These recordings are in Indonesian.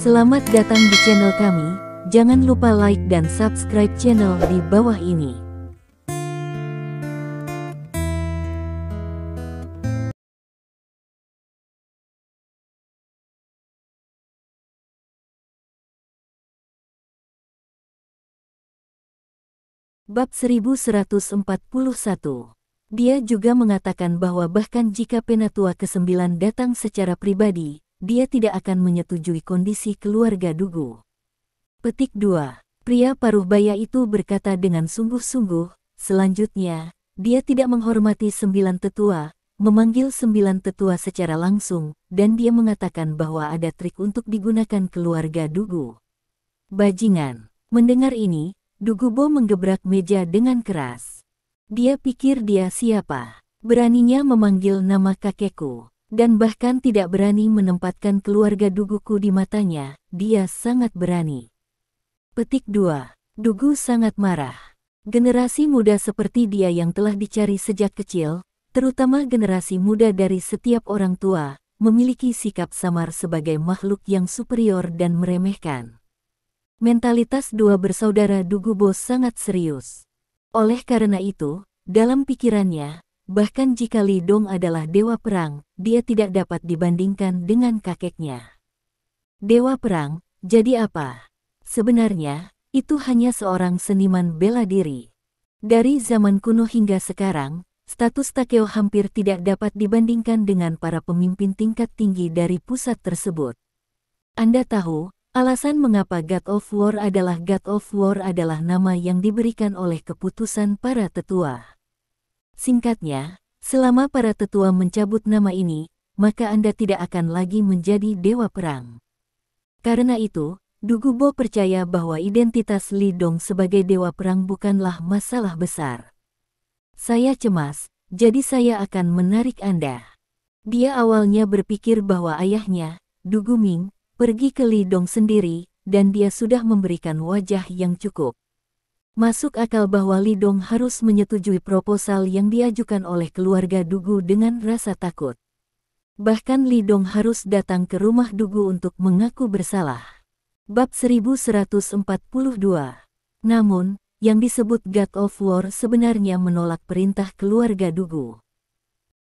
Selamat datang di channel kami, jangan lupa like dan subscribe channel di bawah ini. Bab 1141. Dia juga mengatakan bahwa bahkan jika Penatua ke-9 datang secara pribadi, dia tidak akan menyetujui kondisi keluarga Dugu. Petik 2. Pria paruh baya itu berkata dengan sungguh-sungguh, selanjutnya, dia tidak menghormati 9 tetua, memanggil 9 tetua secara langsung, dan dia mengatakan bahwa ada trik untuk digunakan keluarga Dugu. Bajingan. Mendengar ini, Dugubo menggebrak meja dengan keras. Dia pikir dia siapa? Beraninya memanggil nama kakekku. Dan bahkan tidak berani menempatkan keluarga Duguku di matanya, dia sangat berani. Petik 2. Dugu sangat marah. Generasi muda seperti dia yang telah dicari sejak kecil, terutama generasi muda dari setiap orang tua, memiliki sikap samar sebagai makhluk yang superior dan meremehkan. Mentalitas dua bersaudara Dugubo sangat serius. Oleh karena itu, dalam pikirannya, bahkan jika Li Dong adalah dewa perang, dia tidak dapat dibandingkan dengan kakeknya. Dewa perang, jadi apa? Sebenarnya, itu hanya seorang seniman bela diri. Dari zaman kuno hingga sekarang, status Takeo hampir tidak dapat dibandingkan dengan para pemimpin tingkat tinggi dari pusat tersebut. Anda tahu, alasan mengapa God of War adalah God of War adalah nama yang diberikan oleh keputusan para tetua. Singkatnya, selama para tetua mencabut nama ini, maka Anda tidak akan lagi menjadi dewa perang. Karena itu, Dugubo percaya bahwa identitas Li Dong sebagai dewa perang bukanlah masalah besar. Saya cemas, jadi saya akan menarik Anda. Dia awalnya berpikir bahwa ayahnya, Dugu Ming, pergi ke Li Dong sendiri, dan dia sudah memberikan wajah yang cukup. Masuk akal bahwa Li Dong harus menyetujui proposal yang diajukan oleh keluarga Dugu dengan rasa takut. Bahkan Li Dong harus datang ke rumah Dugu untuk mengaku bersalah. Bab 1142. Namun, yang disebut God of War sebenarnya menolak perintah keluarga Dugu.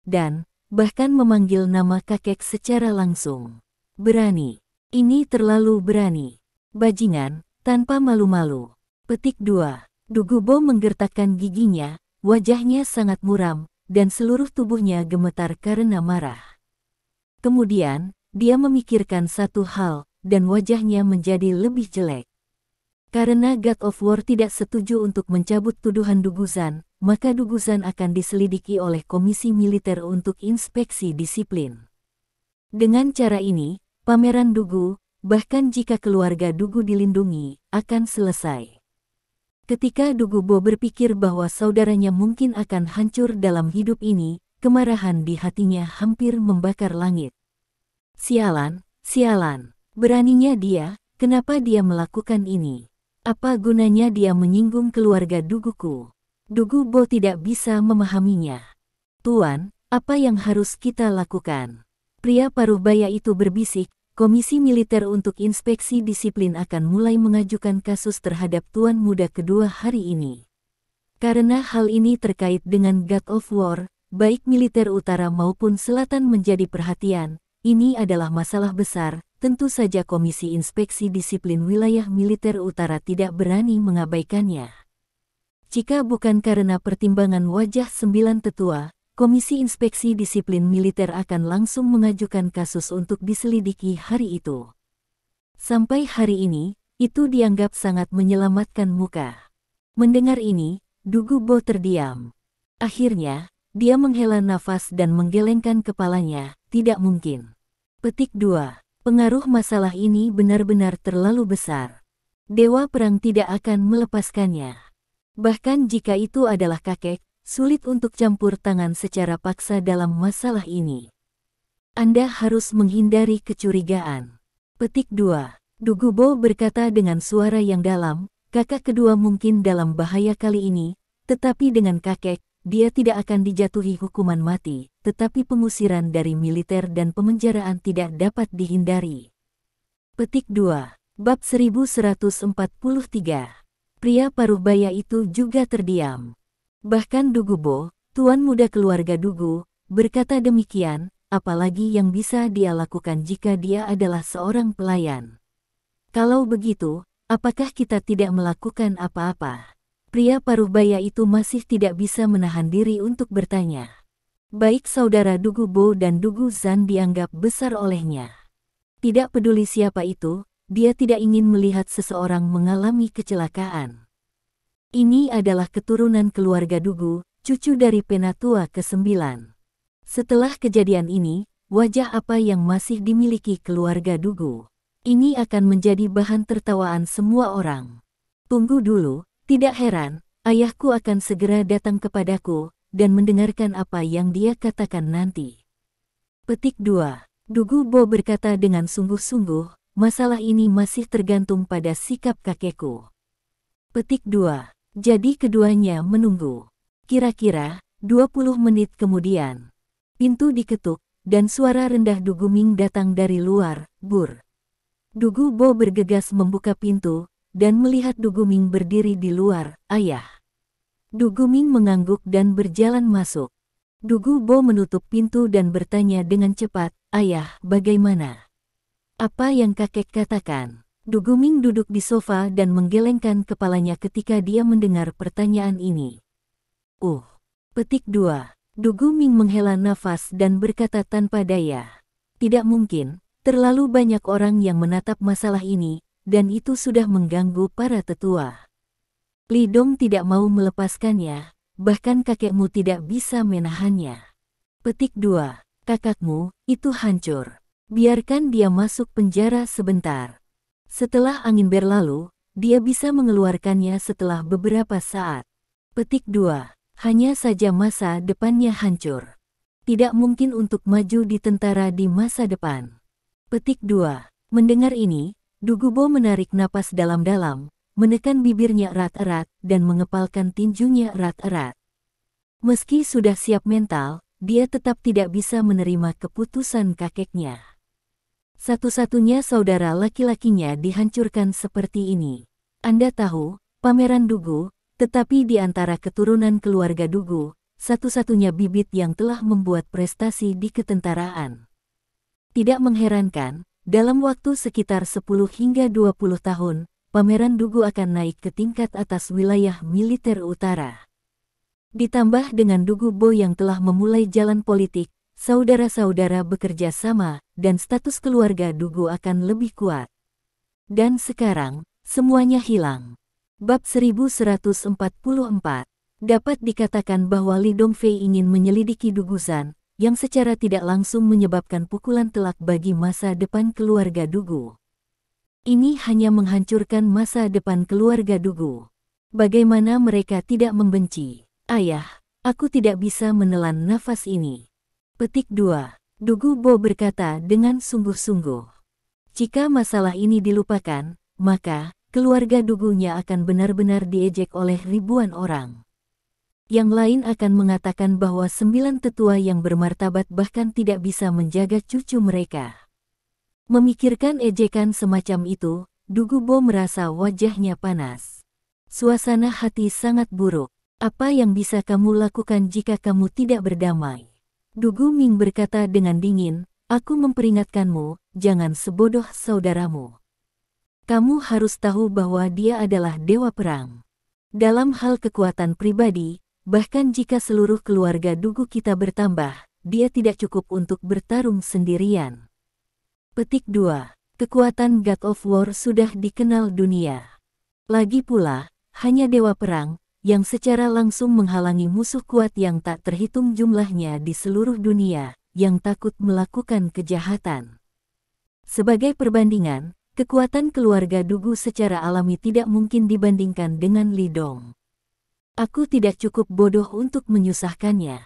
Dan, bahkan memanggil nama kakek secara langsung. Berani. Ini terlalu berani. Bajingan, tanpa malu-malu. Petik 2. Dugubo menggertakkan giginya, wajahnya sangat muram, dan seluruh tubuhnya gemetar karena marah. Kemudian, dia memikirkan satu hal, dan wajahnya menjadi lebih jelek. Karena God of War tidak setuju untuk mencabut tuduhan Duguzan, maka Duguzan akan diselidiki oleh Komisi Militer untuk inspeksi disiplin. Dengan cara ini, pameran Dugu, bahkan jika keluarga Dugu dilindungi, akan selesai. Ketika Dugubo berpikir bahwa saudaranya mungkin akan hancur dalam hidup ini, kemarahan di hatinya hampir membakar langit. Sialan, sialan, beraninya dia, kenapa dia melakukan ini? Apa gunanya dia menyinggung keluarga Duguku? Dugubo tidak bisa memahaminya. Tuan, apa yang harus kita lakukan? Pria paruh baya itu berbisik. Komisi Militer untuk Inspeksi Disiplin akan mulai mengajukan kasus terhadap Tuan Muda kedua hari ini. Karena hal ini terkait dengan God of War, baik militer utara maupun selatan menjadi perhatian, ini adalah masalah besar, tentu saja Komisi Inspeksi Disiplin Wilayah Militer Utara tidak berani mengabaikannya. Jika bukan karena pertimbangan wajah 9 tetua, Komisi Inspeksi Disiplin Militer akan langsung mengajukan kasus untuk diselidiki hari itu. Sampai hari ini, itu dianggap sangat menyelamatkan muka. Mendengar ini, Dugubo terdiam. Akhirnya, dia menghela nafas dan menggelengkan kepalanya, tidak mungkin. Petik 2. Pengaruh masalah ini benar-benar terlalu besar. Dewa perang tidak akan melepaskannya. Bahkan jika itu adalah kakek, sulit untuk campur tangan secara paksa dalam masalah ini. Anda harus menghindari kecurigaan. Petik 2. Dugubo berkata dengan suara yang dalam, kakak kedua mungkin dalam bahaya kali ini, tetapi dengan kakek, dia tidak akan dijatuhi hukuman mati, tetapi pengusiran dari militer dan pemenjaraan tidak dapat dihindari. Petik 2. Bab 1143. Pria Paruhbaya itu juga terdiam. Bahkan Dugubo, tuan muda keluarga Dugu, berkata demikian, apalagi yang bisa dia lakukan jika dia adalah seorang pelayan. Kalau begitu, apakah kita tidak melakukan apa-apa? Pria Paruhbaya itu masih tidak bisa menahan diri untuk bertanya. Baik saudara Dugubo dan Dugu Zan dianggap besar olehnya. Tidak peduli siapa itu, dia tidak ingin melihat seseorang mengalami kecelakaan. Ini adalah keturunan keluarga Dugu, cucu dari Penatua ke-9. Setelah kejadian ini, wajah apa yang masih dimiliki keluarga Dugu? Ini akan menjadi bahan tertawaan semua orang. Tunggu dulu, tidak heran, ayahku akan segera datang kepadaku, dan mendengarkan apa yang dia katakan nanti. Petik 2. Dugubo berkata dengan sungguh-sungguh, masalah ini masih tergantung pada sikap kakekku. Petik 2. Jadi keduanya menunggu. Kira-kira 20 menit kemudian, pintu diketuk, dan suara rendah Duguming datang dari luar. Bur. Dugubo bergegas membuka pintu, dan melihat Duguming berdiri di luar. Ayah. Duguming mengangguk dan berjalan masuk. Dugubo menutup pintu dan bertanya dengan cepat, "Ayah, bagaimana? Apa yang kakek katakan?" Duguming duduk di sofa dan menggelengkan kepalanya ketika dia mendengar pertanyaan ini. Petik 2. Duguming menghela nafas dan berkata tanpa daya. Tidak mungkin, terlalu banyak orang yang menatap masalah ini, dan itu sudah mengganggu para tetua. Lidong tidak mau melepaskannya. Bahkan kakekmu tidak bisa menahannya. Petik 2. Kakakmu, itu hancur. Biarkan dia masuk penjara sebentar. Setelah angin berlalu, dia bisa mengeluarkannya setelah beberapa saat. Petik 2. Hanya saja masa depannya hancur. Tidak mungkin untuk maju di tentara di masa depan. Petik 2. Mendengar ini, Dugubo menarik napas dalam-dalam, menekan bibirnya erat-erat, dan mengepalkan tinjunya erat-erat. Meski sudah siap mental, dia tetap tidak bisa menerima keputusan kakeknya. Satu-satunya saudara laki-lakinya dihancurkan seperti ini. Anda tahu, Pameran Dugu, tetapi di antara keturunan keluarga Dugu, satu-satunya bibit yang telah membuat prestasi di ketentaraan. Tidak mengherankan, dalam waktu sekitar 10 hingga 20 tahun, Pameran Dugu akan naik ke tingkat atas wilayah militer utara. Ditambah dengan Dugubo yang telah memulai jalan politik, saudara-saudara bekerja sama, dan status keluarga Dugu akan lebih kuat. Dan sekarang, semuanya hilang. Bab 1144. Dapat dikatakan bahwa Li Dongfei ingin menyelidiki Duguzan, yang secara tidak langsung menyebabkan pukulan telak bagi masa depan keluarga Dugu. Ini hanya menghancurkan masa depan keluarga Dugu. Bagaimana mereka tidak membenci? Ayah, aku tidak bisa menelan nafas ini. Petik 2. Dugubo berkata dengan sungguh-sungguh. Jika masalah ini dilupakan, maka keluarga Dugunya akan benar-benar diejek oleh ribuan orang. Yang lain akan mengatakan bahwa 9 tetua yang bermartabat bahkan tidak bisa menjaga cucu mereka. Memikirkan ejekan semacam itu, Dugubo merasa wajahnya panas. Suasana hati sangat buruk. Apa yang bisa kamu lakukan jika kamu tidak berdamai? Duguming berkata dengan dingin, aku memperingatkanmu, jangan sebodoh saudaramu. Kamu harus tahu bahwa dia adalah dewa perang. Dalam hal kekuatan pribadi, bahkan jika seluruh keluarga Dugu kita bertambah, dia tidak cukup untuk bertarung sendirian. Petik 2. Kekuatan God of War sudah dikenal dunia. Lagi pula, hanya dewa perang, yang secara langsung menghalangi musuh kuat yang tak terhitung jumlahnya di seluruh dunia, yang takut melakukan kejahatan. Sebagai perbandingan, kekuatan keluarga Dugu secara alami tidak mungkin dibandingkan dengan Li Dong. Aku tidak cukup bodoh untuk menyusahkannya.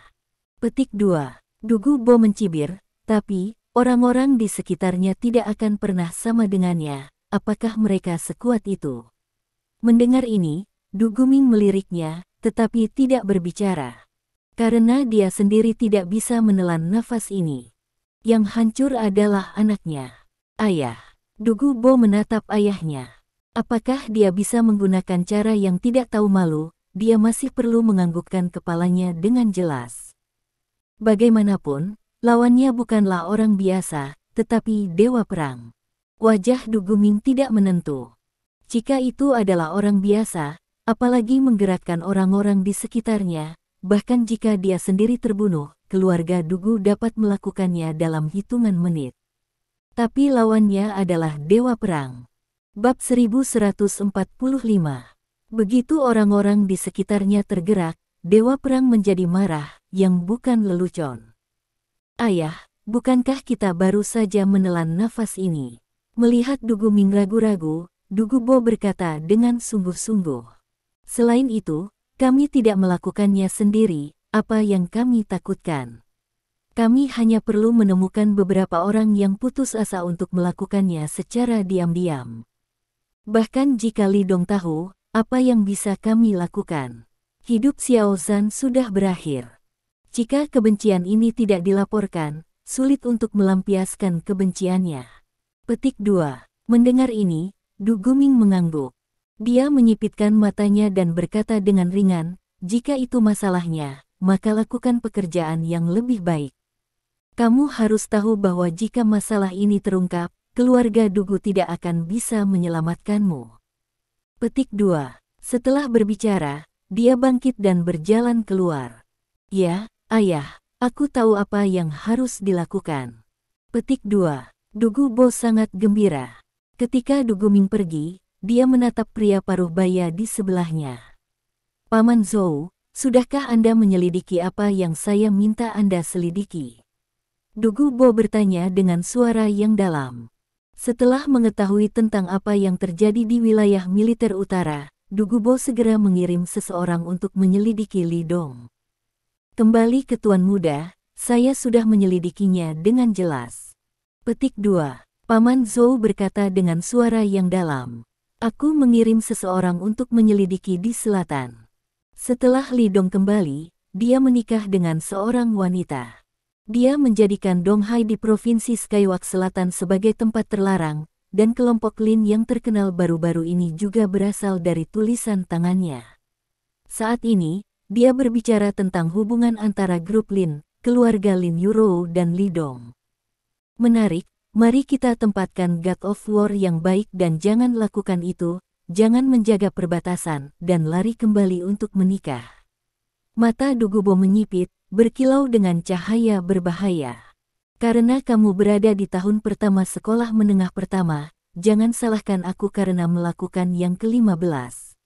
Petik 2. Dugubo mencibir, tapi orang-orang di sekitarnya tidak akan pernah sama dengannya. Apakah mereka sekuat itu? Mendengar ini, Duguming meliriknya, tetapi tidak berbicara. Karena dia sendiri tidak bisa menelan nafas ini. Yang hancur adalah anaknya. Ayah. Dugu Bo menatap ayahnya. Apakah dia bisa menggunakan cara yang tidak tahu malu? Dia masih perlu menganggukkan kepalanya dengan jelas. Bagaimanapun, lawannya bukanlah orang biasa, tetapi dewa perang. Wajah Du Guming tidak menentu. Jika itu adalah orang biasa, apalagi menggerakkan orang-orang di sekitarnya, bahkan jika dia sendiri terbunuh, keluarga Dugu dapat melakukannya dalam hitungan menit. Tapi lawannya adalah dewa perang. Bab 1145. Begitu orang-orang di sekitarnya tergerak, dewa perang menjadi marah, yang bukan lelucon. Ayah, bukankah kita baru saja menelan nafas ini? Melihat Du Guming ragu-ragu, Dugu Bo berkata dengan sungguh-sungguh. Selain itu, kami tidak melakukannya sendiri, apa yang kami takutkan. Kami hanya perlu menemukan beberapa orang yang putus asa untuk melakukannya secara diam-diam. Bahkan jika Li Dong tahu, apa yang bisa kami lakukan? Hidup Xiao Zhan sudah berakhir. Jika kebencian ini tidak dilaporkan, sulit untuk melampiaskan kebenciannya. Petik 2. Mendengar ini, Du Guming mengangguk. Dia menyipitkan matanya dan berkata dengan ringan, jika itu masalahnya, maka lakukan pekerjaan yang lebih baik. Kamu harus tahu bahwa jika masalah ini terungkap, keluarga Dugu tidak akan bisa menyelamatkanmu. Petik 2. Setelah berbicara, dia bangkit dan berjalan keluar. Ya, ayah, aku tahu apa yang harus dilakukan. Petik 2. Dugu Bo sangat gembira. Ketika Du Guming pergi, dia menatap pria paruh baya di sebelahnya. Paman Zhou, sudahkah Anda menyelidiki apa yang saya minta Anda selidiki? Dugu Bo bertanya dengan suara yang dalam. Setelah mengetahui tentang apa yang terjadi di wilayah militer utara, Dugu Bo segera mengirim seseorang untuk menyelidiki Li Dong. Kembali ke Tuan Muda, saya sudah menyelidikinya dengan jelas. Petik 2. Paman Zhou berkata dengan suara yang dalam. Aku mengirim seseorang untuk menyelidiki di selatan. Setelah Li Dong kembali, dia menikah dengan seorang wanita. Dia menjadikan Donghai di Provinsi Skywalk Selatan sebagai tempat terlarang, dan kelompok Lin yang terkenal baru-baru ini juga berasal dari tulisan tangannya. Saat ini, dia berbicara tentang hubungan antara grup Lin, keluarga Lin Yurou dan Li Dong. Menarik, mari kita tempatkan God of War yang baik dan jangan lakukan itu, jangan menjaga perbatasan, dan lari kembali untuk menikah. Mata Dugu Bo menyipit, berkilau dengan cahaya berbahaya. Karena kamu berada di tahun pertama sekolah menengah pertama, jangan salahkan aku karena melakukan yang ke-15.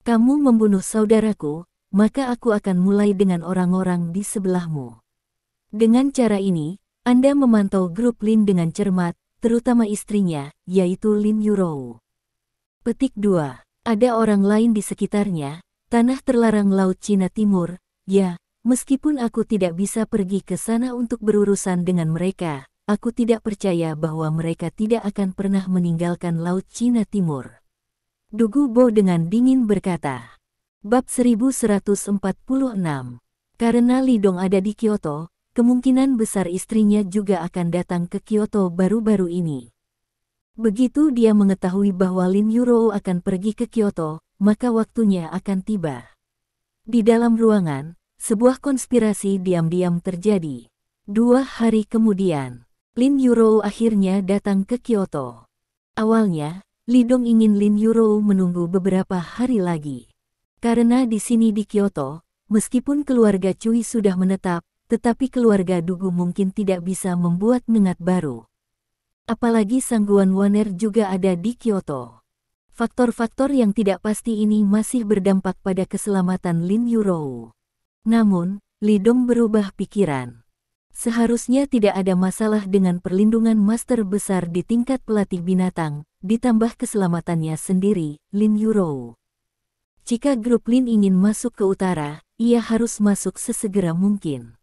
Kamu membunuh saudaraku, maka aku akan mulai dengan orang-orang di sebelahmu. Dengan cara ini, Anda memantau grup Lin dengan cermat, terutama istrinya, yaitu Lin Yurou. Petik 2. Ada orang lain di sekitarnya, tanah terlarang Laut Cina Timur, ya. Meskipun aku tidak bisa pergi ke sana untuk berurusan dengan mereka, aku tidak percaya bahwa mereka tidak akan pernah meninggalkan Laut Cina Timur. Dugu Bo dengan dingin berkata. Bab 1146. Karena Li Dong ada di Kyoto, kemungkinan besar istrinya juga akan datang ke Kyoto baru-baru ini. Begitu dia mengetahui bahwa Lin Yurou akan pergi ke Kyoto, maka waktunya akan tiba. Di dalam ruangan, sebuah konspirasi diam-diam terjadi. 2 hari kemudian, Lin Yurou akhirnya datang ke Kyoto. Awalnya, Li Dong ingin Lin Yurou menunggu beberapa hari lagi. Karena di sini di Kyoto, meskipun keluarga Cui sudah menetap, tetapi keluarga Dugu mungkin tidak bisa membuat nengat baru. Apalagi Sangguan Waner juga ada di Kyoto. Faktor-faktor yang tidak pasti ini masih berdampak pada keselamatan Lin Yurou. Namun, Li Dong berubah pikiran. Seharusnya tidak ada masalah dengan perlindungan master besar di tingkat pelatih binatang, ditambah keselamatannya sendiri, Lin Yurou. Jika grup Lin ingin masuk ke utara, ia harus masuk sesegera mungkin.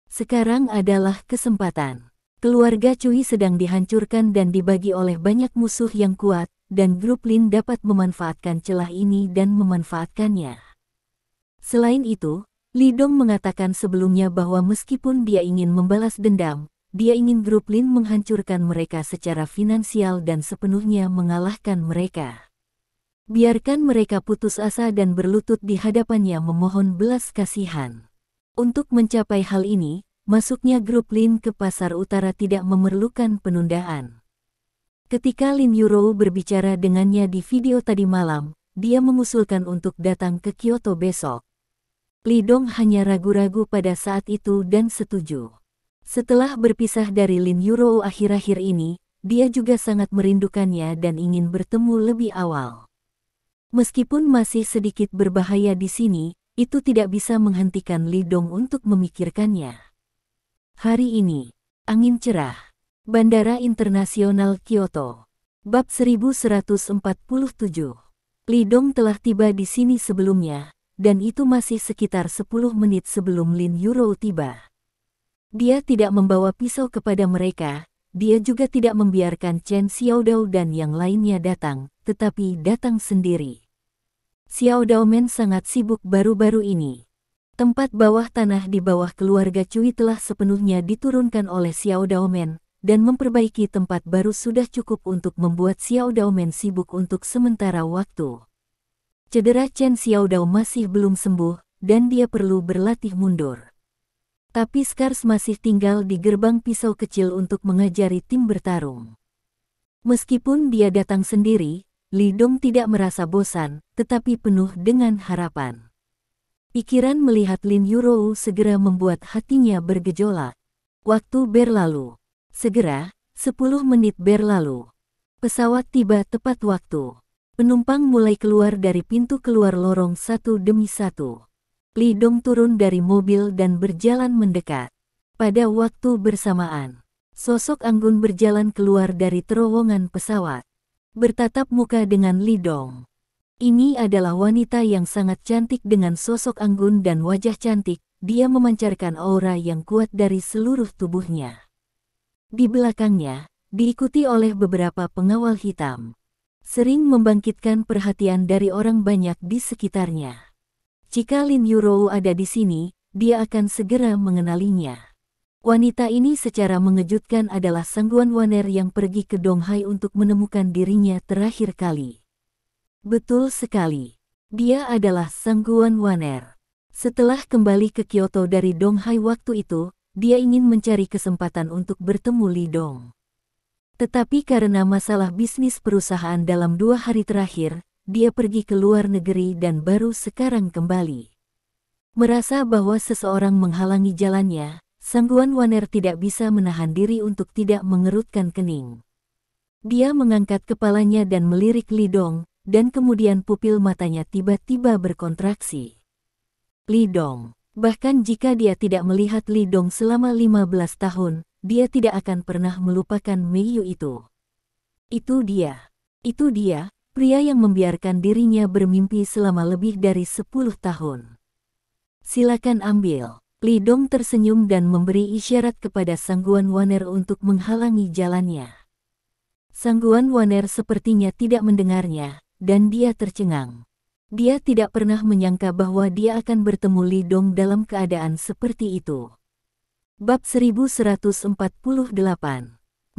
Sekarang adalah kesempatan. Keluarga Cui sedang dihancurkan dan dibagi oleh banyak musuh yang kuat, dan grup Lin dapat memanfaatkan celah ini dan memanfaatkannya. Selain itu, Li Dong mengatakan sebelumnya bahwa meskipun dia ingin membalas dendam, dia ingin grup Lin menghancurkan mereka secara finansial dan sepenuhnya mengalahkan mereka. Biarkan mereka putus asa dan berlutut di hadapannya memohon belas kasihan. Untuk mencapai hal ini, masuknya grup Lin ke pasar utara tidak memerlukan penundaan. Ketika Lin Yuro berbicara dengannya di video tadi malam, dia mengusulkan untuk datang ke Kyoto besok. Li Dong hanya ragu-ragu pada saat itu dan setuju. Setelah berpisah dari Lin Yuro akhir-akhir ini, dia juga sangat merindukannya dan ingin bertemu lebih awal. Meskipun masih sedikit berbahaya di sini, itu tidak bisa menghentikan Li Dong untuk memikirkannya. Hari ini, angin cerah. Bandara Internasional Kyoto. Bab 1147. Li Dong telah tiba di sini sebelumnya, dan itu masih sekitar 10 menit sebelum Lin Yuro tiba. Dia tidak membawa pisau kepada mereka, dia juga tidak membiarkan Chen Xiaodao dan yang lainnya datang, tetapi datang sendiri. Xiaodao Men sangat sibuk baru-baru ini. Tempat bawah tanah di bawah keluarga Cui telah sepenuhnya diturunkan oleh Xiaodao Men, dan memperbaiki tempat baru sudah cukup untuk membuat Xiaodao Men sibuk untuk sementara waktu. Cedera Chen Xiaodao masih belum sembuh, dan dia perlu berlatih mundur. Tapi Scars masih tinggal di gerbang pisau kecil untuk mengajari tim bertarung. Meskipun dia datang sendiri, Li Dong tidak merasa bosan, tetapi penuh dengan harapan. Pikiran melihat Lin Yuro segera membuat hatinya bergejolak. Waktu berlalu. Segera, 10 menit berlalu. Pesawat tiba tepat waktu. Penumpang mulai keluar dari pintu keluar lorong satu demi satu. Li Dong turun dari mobil dan berjalan mendekat. Pada waktu bersamaan, sosok anggun berjalan keluar dari terowongan pesawat. Bertatap muka dengan Li Dong. Ini adalah wanita yang sangat cantik dengan sosok anggun dan wajah cantik. Dia memancarkan aura yang kuat dari seluruh tubuhnya. Di belakangnya, diikuti oleh beberapa pengawal hitam. Sering membangkitkan perhatian dari orang banyak di sekitarnya. Jika Lin Yuro ada di sini, dia akan segera mengenalinya. Wanita ini secara mengejutkan adalah Sangguan Waner yang pergi ke Donghai untuk menemukan dirinya terakhir kali. Betul sekali. Dia adalah Sangguan Waner. Setelah kembali ke Kyoto dari Donghai waktu itu, dia ingin mencari kesempatan untuk bertemu Li Dong. Tetapi karena masalah bisnis perusahaan dalam 2 hari terakhir, dia pergi ke luar negeri dan baru sekarang kembali. Merasa bahwa seseorang menghalangi jalannya, Sangguan Waner tidak bisa menahan diri untuk tidak mengerutkan kening. Dia mengangkat kepalanya dan melirik Li Dong, dan kemudian pupil matanya tiba-tiba berkontraksi. Li Dong. Bahkan jika dia tidak melihat Li Dong selama 15 tahun, dia tidak akan pernah melupakan Meiyu itu. Itu dia. Pria yang membiarkan dirinya bermimpi selama lebih dari 10 tahun. Silakan ambil. Li Dong tersenyum dan memberi isyarat kepada Sangguan Waner untuk menghalangi jalannya. Sangguan Waner sepertinya tidak mendengarnya, dan dia tercengang. Dia tidak pernah menyangka bahwa dia akan bertemu Li Dong dalam keadaan seperti itu. Bab 1148.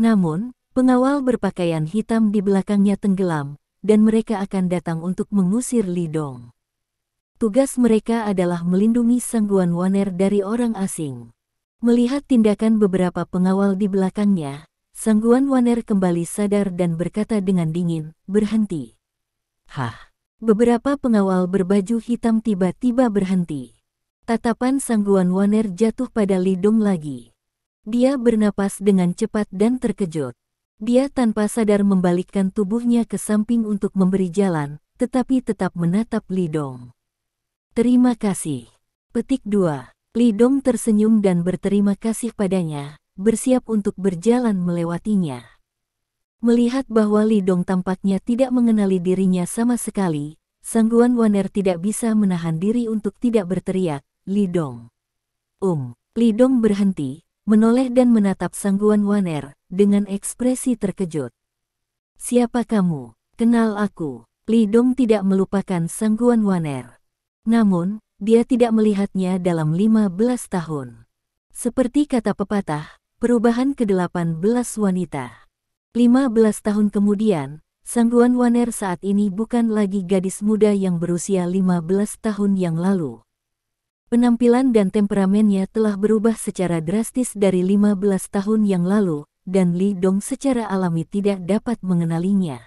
Namun, pengawal berpakaian hitam di belakangnya tenggelam, dan mereka akan datang untuk mengusir Li Dong. Tugas mereka adalah melindungi Sangguan Waner dari orang asing. Melihat tindakan beberapa pengawal di belakangnya, Sangguan Waner kembali sadar dan berkata dengan dingin, "Berhenti." Hah? Beberapa pengawal berbaju hitam tiba-tiba berhenti. Tatapan Sangguan Waner jatuh pada Li Dong lagi. Dia bernapas dengan cepat dan terkejut. Dia tanpa sadar membalikkan tubuhnya ke samping untuk memberi jalan, tetapi tetap menatap Li Dong. Terima kasih. Petik 2. Li Dong tersenyum dan berterima kasih padanya, bersiap untuk berjalan melewatinya. Melihat bahwa Li Dong tampaknya tidak mengenali dirinya sama sekali, Sangguan Waner tidak bisa menahan diri untuk tidak berteriak, "Li Dong." Li Dong berhenti, menoleh dan menatap Sangguan Waner dengan ekspresi terkejut. "Siapa kamu? Kenal aku." Li Dong tidak melupakan Sangguan Waner. Namun, dia tidak melihatnya dalam 15 tahun. Seperti kata pepatah, Perubahan ke-18 wanita. 15 tahun kemudian, Sangguan Waner saat ini bukan lagi gadis muda yang berusia 15 tahun yang lalu. Penampilan dan temperamennya telah berubah secara drastis dari 15 tahun yang lalu, dan Li Dong secara alami tidak dapat mengenalinya.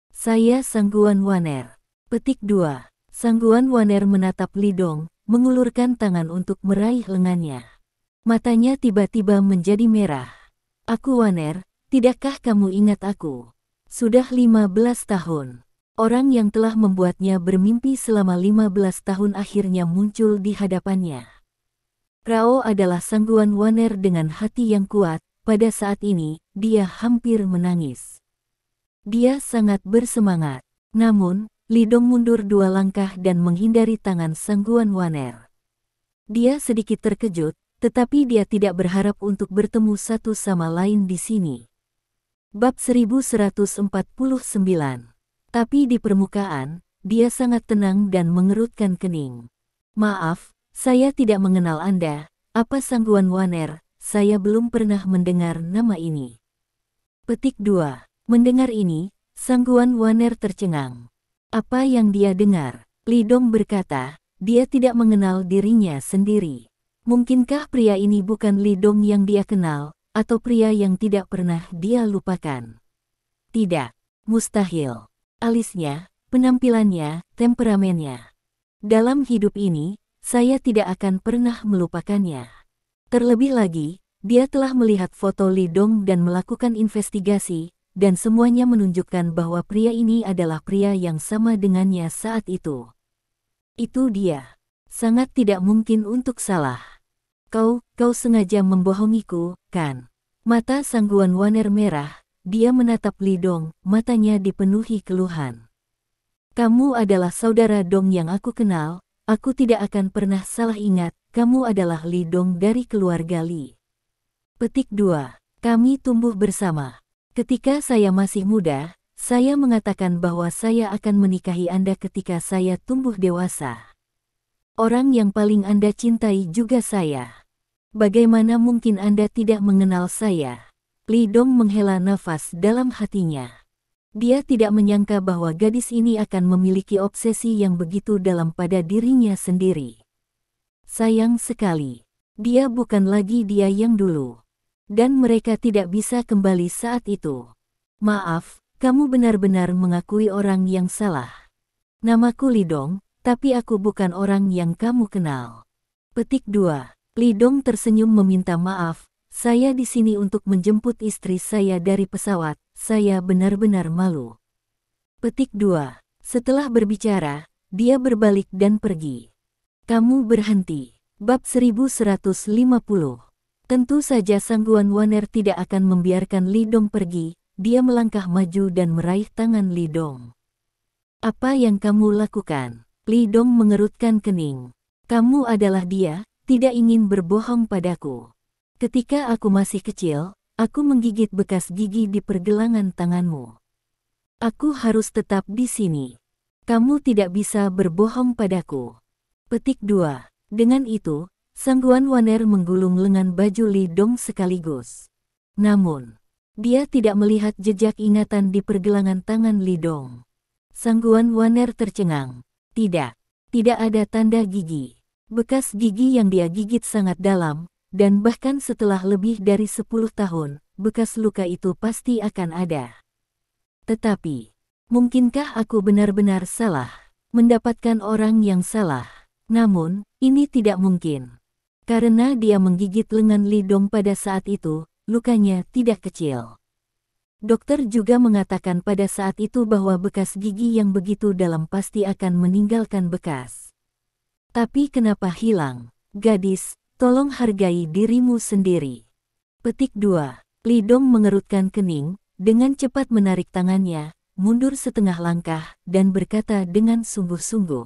Saya Sangguan Waner. Petik 2. Sangguan Waner menatap Li Dong, mengulurkan tangan untuk meraih lengannya. Matanya tiba-tiba menjadi merah. Aku Waner, tidakkah kamu ingat aku? Sudah 15 tahun. Orang yang telah membuatnya bermimpi selama 15 tahun akhirnya muncul di hadapannya. Rao adalah Sangguan Waner dengan hati yang kuat. Pada saat ini, dia hampir menangis. Dia sangat bersemangat. Namun, Li Dong mundur 2 langkah dan menghindari tangan Sangguan Waner. Dia sedikit terkejut, tetapi dia tidak berharap untuk bertemu satu sama lain di sini. Bab 1149. Tapi di permukaan, dia sangat tenang dan mengerutkan kening. Maaf, saya tidak mengenal Anda. Apa Sangguan Waner? Saya belum pernah mendengar nama ini. Petik 2. Mendengar ini, Sangguan Waner tercengang. Apa yang dia dengar? Li Dong berkata, dia tidak mengenal dirinya sendiri. Mungkinkah pria ini bukan Li Dong yang dia kenal, atau pria yang tidak pernah dia lupakan? Tidak, mustahil. Alisnya, penampilannya, temperamennya. Dalam hidup ini, saya tidak akan pernah melupakannya. Terlebih lagi, dia telah melihat foto Li Dong dan melakukan investigasi, dan semuanya menunjukkan bahwa pria ini adalah pria yang sama dengannya saat itu. Itu dia. Sangat tidak mungkin untuk salah. Kau sengaja membohongiku, kan? Mata Sangguan Waner merah, dia menatap Li Dong, matanya dipenuhi keluhan. Kamu adalah saudara Dong yang aku kenal, aku tidak akan pernah salah ingat, kamu adalah Li Dong dari keluarga Li. Petik 2. Kami tumbuh bersama. Ketika saya masih muda, saya mengatakan bahwa saya akan menikahi Anda ketika saya tumbuh dewasa. Orang yang paling Anda cintai juga saya. Bagaimana mungkin Anda tidak mengenal saya? Li Dong menghela nafas dalam hatinya. Dia tidak menyangka bahwa gadis ini akan memiliki obsesi yang begitu dalam pada dirinya sendiri. Sayang sekali, dia bukan lagi dia yang dulu. Dan mereka tidak bisa kembali saat itu. Maaf, kamu benar-benar mengakui orang yang salah. Namaku Li Dong, tapi aku bukan orang yang kamu kenal. Petik 2. Li Dong tersenyum meminta maaf, saya di sini untuk menjemput istri saya dari pesawat, saya benar-benar malu. Petik 2. Setelah berbicara, dia berbalik dan pergi. Kamu berhenti. Bab 1150. Tentu saja Sangguan Waner tidak akan membiarkan Li Dong pergi, dia melangkah maju dan meraih tangan Li Dong. Apa yang kamu lakukan? Li Dong mengerutkan kening. Kamu adalah dia. Tidak ingin berbohong padaku. Ketika aku masih kecil, aku menggigit bekas gigi di pergelangan tanganmu. Aku harus tetap di sini. Kamu tidak bisa berbohong padaku. Petik 2. Dengan itu, Sangguan Waner menggulung lengan baju Li Dong sekaligus. Namun, dia tidak melihat jejak ingatan di pergelangan tangan Li Dong. Sangguan Waner tercengang. Tidak ada tanda gigi. Bekas gigi yang dia gigit sangat dalam, dan bahkan setelah lebih dari 10 tahun, bekas luka itu pasti akan ada. Tetapi, mungkinkah aku benar-benar salah, mendapatkan orang yang salah? Namun, ini tidak mungkin. Karena dia menggigit lengan Li Dong pada saat itu, lukanya tidak kecil. Dokter juga mengatakan pada saat itu bahwa bekas gigi yang begitu dalam pasti akan meninggalkan bekas. Tapi kenapa hilang? Gadis, tolong hargai dirimu sendiri. Petik 2. Li Dong mengerutkan kening, dengan cepat menarik tangannya, mundur setengah langkah, dan berkata dengan sungguh-sungguh.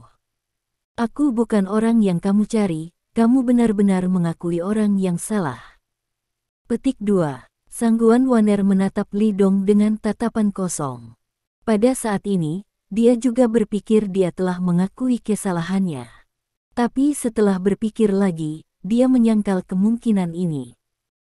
Aku bukan orang yang kamu cari, kamu benar-benar mengakui orang yang salah. Petik 2. Sangguan Waner menatap Li Dong dengan tatapan kosong. Pada saat ini, dia juga berpikir dia telah mengakui kesalahannya. Tapi setelah berpikir lagi, dia menyangkal kemungkinan ini.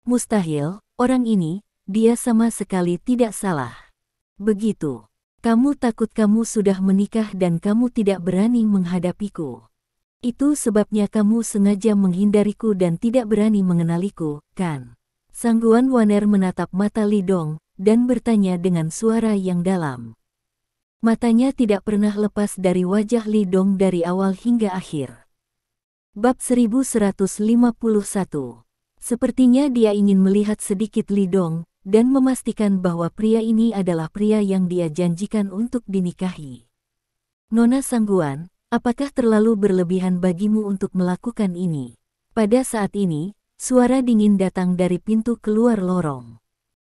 Mustahil, orang ini, dia sama sekali tidak salah. Begitu. Kamu takut kamu sudah menikah dan kamu tidak berani menghadapiku. Itu sebabnya kamu sengaja menghindariku dan tidak berani mengenaliku, kan? Sangguan Waner menatap mata Li Dong, dan bertanya dengan suara yang dalam. Matanya tidak pernah lepas dari wajah Li Dong dari awal hingga akhir. Bab 1151. Sepertinya dia ingin melihat sedikit Li Dong, dan memastikan bahwa pria ini adalah pria yang dia janjikan untuk dinikahi. Nona Sangguan, apakah terlalu berlebihan bagimu untuk melakukan ini? Pada saat ini, suara dingin datang dari pintu keluar lorong.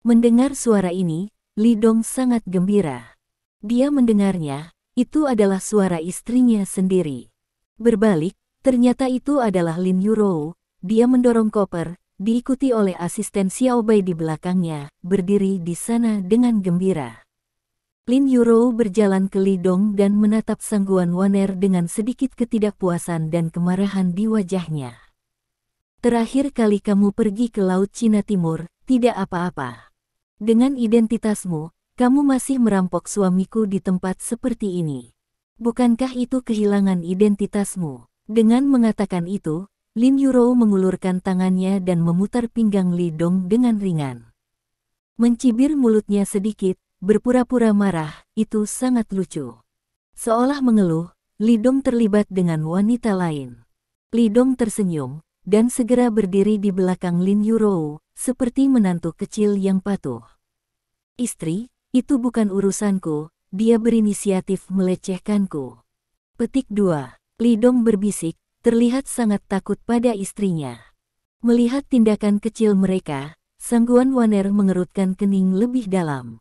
Mendengar suara ini, Li Dong sangat gembira. Dia mendengarnya, itu adalah suara istrinya sendiri. Berbalik, ternyata itu adalah Lin Yurou. Dia mendorong koper, diikuti oleh asisten Xiao Bai di belakangnya, berdiri di sana dengan gembira. Lin Yurou berjalan ke Li Dong dan menatap Sangguan Waner dengan sedikit ketidakpuasan dan kemarahan di wajahnya. Terakhir kali kamu pergi ke Laut Cina Timur, tidak apa-apa. Dengan identitasmu, kamu masih merampok suamiku di tempat seperti ini. Bukankah itu kehilangan identitasmu? Dengan mengatakan itu, Lin Yurou mengulurkan tangannya dan memutar pinggang Li Dong dengan ringan. Mencibir mulutnya sedikit, berpura-pura marah, itu sangat lucu. Seolah mengeluh, Li Dong terlibat dengan wanita lain. Li Dong tersenyum, dan segera berdiri di belakang Lin Yurou, seperti menantu kecil yang patuh. Istri, itu bukan urusanku, dia berinisiatif melecehkanku. Petik 2. Li Dong berbisik, terlihat sangat takut pada istrinya. Melihat tindakan kecil mereka, Sangguan Waner mengerutkan kening lebih dalam.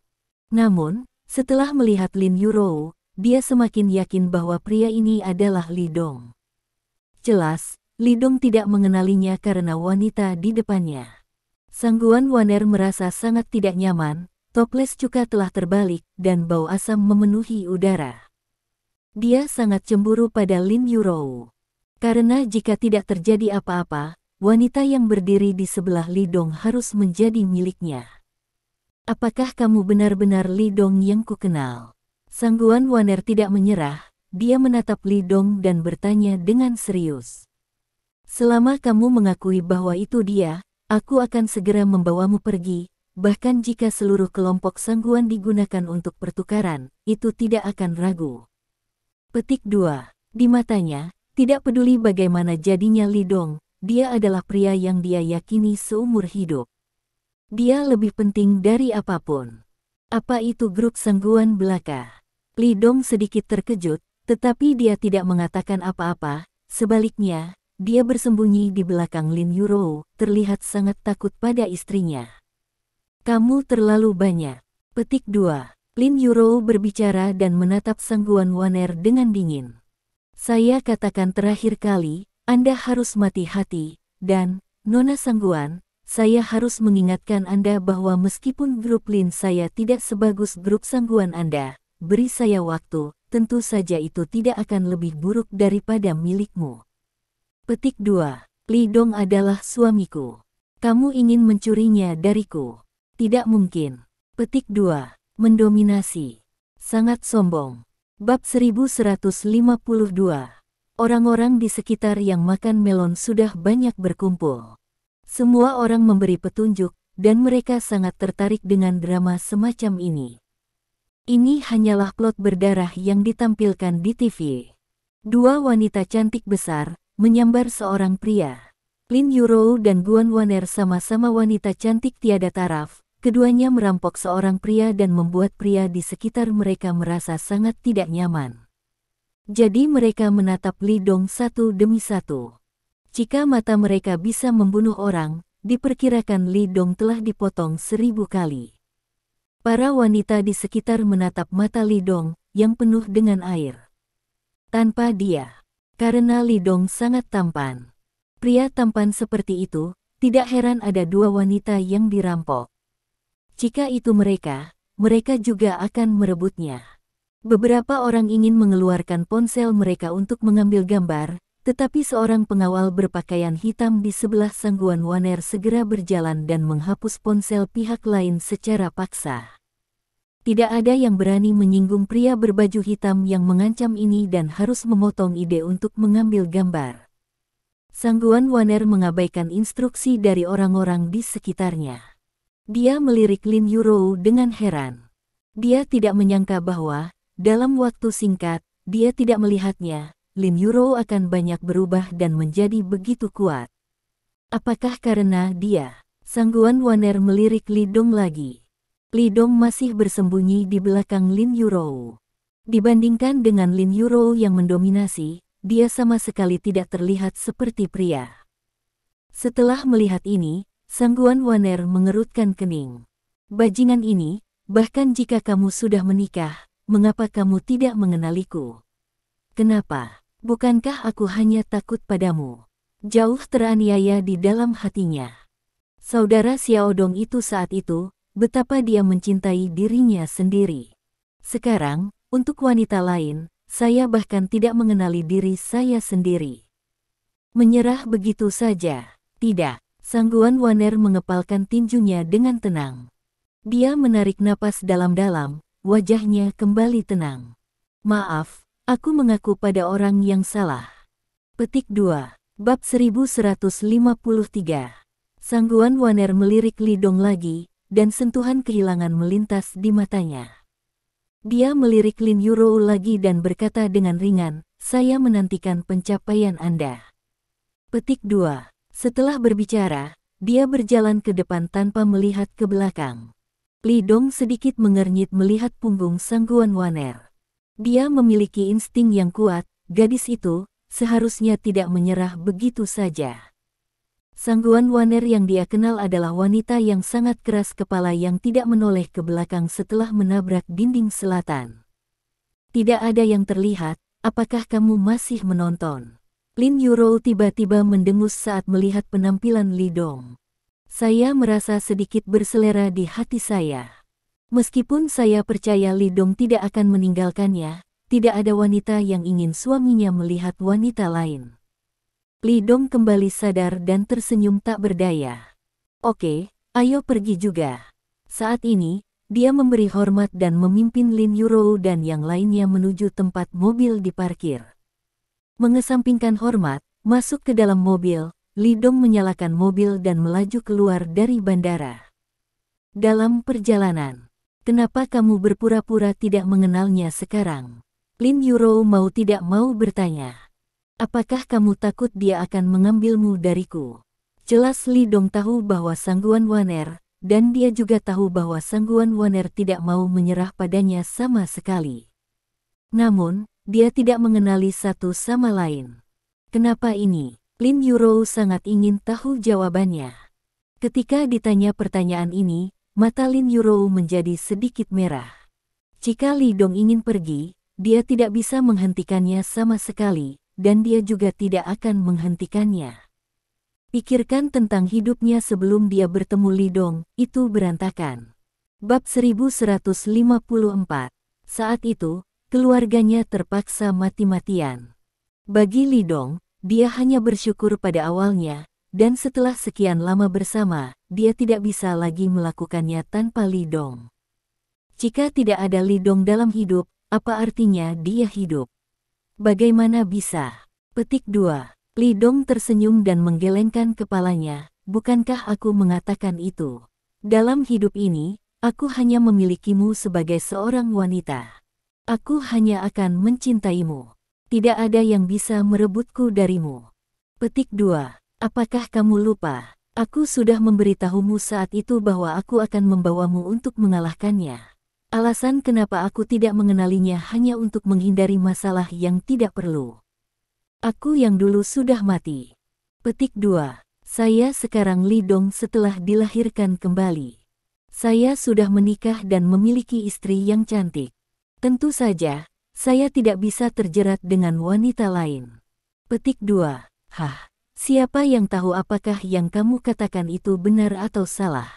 Namun, setelah melihat Lin Yurou, dia semakin yakin bahwa pria ini adalah Li Dong. Jelas, Li Dong tidak mengenalinya karena wanita di depannya. Sangguan Waner merasa sangat tidak nyaman, toples cuka telah terbalik, dan bau asam memenuhi udara. Dia sangat cemburu pada Lin Yurou. Karena jika tidak terjadi apa-apa, wanita yang berdiri di sebelah Li Dong harus menjadi miliknya. Apakah kamu benar-benar Li Dong yang kukenal? Sangguan Waner tidak menyerah, dia menatap Li Dong dan bertanya dengan serius. Selama kamu mengakui bahwa itu dia, aku akan segera membawamu pergi, bahkan jika seluruh kelompok Sangguan digunakan untuk pertukaran, itu tidak akan ragu. Petik 2. Di matanya, tidak peduli bagaimana jadinya Li Dong, dia adalah pria yang dia yakini seumur hidup. Dia lebih penting dari apapun. Apa itu grup Sangguan belaka? Li Dong sedikit terkejut, tetapi dia tidak mengatakan apa-apa, sebaliknya, dia bersembunyi di belakang Lin Yurou, terlihat sangat takut pada istrinya. Kamu terlalu banyak. Petik 2. Lin Yurou berbicara dan menatap Sangguan Waner dengan dingin. Saya katakan terakhir kali, Anda harus mati-hati, dan, Nona Sangguan, saya harus mengingatkan Anda bahwa meskipun grup Lin saya tidak sebagus grup Sangguan Anda, beri saya waktu, tentu saja itu tidak akan lebih buruk daripada milikmu. Petik 2. Li Dong adalah suamiku. Kamu ingin mencurinya dariku? Tidak mungkin. Petik 2. Mendominasi. Sangat sombong. Bab 1152. Orang-orang di sekitar yang makan melon sudah banyak berkumpul. Semua orang memberi petunjuk, dan mereka sangat tertarik dengan drama semacam ini. Ini hanyalah plot berdarah yang ditampilkan di TV. Dua wanita cantik besar, menyambar seorang pria. Lin Yurou dan Guan Waner sama-sama wanita cantik tiada taraf. Keduanya merampok seorang pria dan membuat pria di sekitar mereka merasa sangat tidak nyaman. Jadi mereka menatap Li Dong satu demi satu. Jika mata mereka bisa membunuh orang, diperkirakan Li Dong telah dipotong 1000 kali. Para wanita di sekitar menatap mata Li Dong, yang penuh dengan air. Tanpa dia. Karena Li Dong sangat tampan. Pria tampan seperti itu, tidak heran ada dua wanita yang dirampok. Jika itu mereka juga akan merebutnya. Beberapa orang ingin mengeluarkan ponsel mereka untuk mengambil gambar, Tetapi seorang pengawal berpakaian hitam di sebelah Sangguan Waner segera berjalan dan menghapus ponsel pihak lain secara paksa. Tidak ada yang berani menyinggung pria berbaju hitam yang mengancam ini dan harus memotong ide untuk mengambil gambar. Sangguan Waner mengabaikan instruksi dari orang-orang di sekitarnya. Dia melirik Lin Yurou dengan heran. Dia tidak menyangka bahwa, dalam waktu singkat, dia tidak melihatnya, Lin Yurou akan banyak berubah dan menjadi begitu kuat. Apakah karena dia? Sangguan Waner melirik Li Dong lagi. Li Dong masih bersembunyi di belakang Lin Yurou. Dibandingkan dengan Lin Yurou yang mendominasi, dia sama sekali tidak terlihat seperti pria. Setelah melihat ini, Sangguan Waner mengerutkan kening. Bajingan ini, bahkan jika kamu sudah menikah, mengapa kamu tidak mengenaliku? Kenapa? Bukankah aku hanya takut padamu? Jauh teraniaya di dalam hatinya. Saudara Xiaodong itu saat itu, betapa dia mencintai dirinya sendiri. Sekarang, untuk wanita lain, saya bahkan tidak mengenali diri saya sendiri. Menyerah begitu saja? Tidak. Sangguan Waner mengepalkan tinjunya dengan tenang. Dia menarik napas dalam-dalam, wajahnya kembali tenang. Maaf, aku mengaku pada orang yang salah. Petik 2. Bab 1153. Sangguan Waner melirik Li Dong lagi, dan sentuhan kehilangan melintas di matanya. Dia melirik Lin Yurou lagi dan berkata dengan ringan, saya menantikan pencapaian Anda. Petik 2. Setelah berbicara, dia berjalan ke depan tanpa melihat ke belakang. Li Dong sedikit mengernyit melihat punggung Sangguan Waner. Dia memiliki insting yang kuat, gadis itu seharusnya tidak menyerah begitu saja. Sangguan Waner yang dia kenal adalah wanita yang sangat keras kepala yang tidak menoleh ke belakang setelah menabrak dinding selatan. Tidak ada yang terlihat, apakah kamu masih menonton? Lin Yurou tiba-tiba mendengus saat melihat penampilan Li Dong. Saya merasa sedikit berselera di hati saya. Meskipun saya percaya Li Dong tidak akan meninggalkannya, tidak ada wanita yang ingin suaminya melihat wanita lain. Li Dong kembali sadar dan tersenyum tak berdaya. Oke, ayo pergi juga. Saat ini, dia memberi hormat dan memimpin Lin Yurou dan yang lainnya menuju tempat mobil diparkir. Mengesampingkan hormat, masuk ke dalam mobil, Li Dong menyalakan mobil dan melaju keluar dari bandara. Dalam perjalanan, kenapa kamu berpura-pura tidak mengenalnya sekarang? Lin Yurou mau tidak mau bertanya. Apakah kamu takut dia akan mengambilmu dariku? Jelas Li Dong tahu bahwa Sangguan Waner, dan dia juga tahu bahwa Sangguan Waner tidak mau menyerah padanya sama sekali. Namun, dia tidak mengenali satu sama lain. Kenapa ini? Lin Yurou sangat ingin tahu jawabannya. Ketika ditanya pertanyaan ini, mata Lin Yurou menjadi sedikit merah. Jika Li Dong ingin pergi, dia tidak bisa menghentikannya sama sekali. Dan dia juga tidak akan menghentikannya. Pikirkan tentang hidupnya sebelum dia bertemu Li Dong, itu berantakan. Bab 1154. Saat itu, keluarganya terpaksa mati-matian. Bagi Li Dong, dia hanya bersyukur pada awalnya, dan setelah sekian lama bersama, dia tidak bisa lagi melakukannya tanpa Li Dong. Jika tidak ada Li Dong dalam hidup, apa artinya dia hidup? Bagaimana bisa? Petik 2. Li Dong tersenyum dan menggelengkan kepalanya, bukankah aku mengatakan itu? Dalam hidup ini, aku hanya memilikimu sebagai seorang wanita. Aku hanya akan mencintaimu. Tidak ada yang bisa merebutku darimu. Petik 2. Apakah kamu lupa? Aku sudah memberitahumu saat itu bahwa aku akan membawamu untuk mengalahkannya. Alasan kenapa aku tidak mengenalinya hanya untuk menghindari masalah yang tidak perlu. Aku yang dulu sudah mati. Petik 2. Saya sekarang Li Dong setelah dilahirkan kembali. Saya sudah menikah dan memiliki istri yang cantik. Tentu saja, saya tidak bisa terjerat dengan wanita lain. Petik 2. Hah, siapa yang tahu apakah yang kamu katakan itu benar atau salah?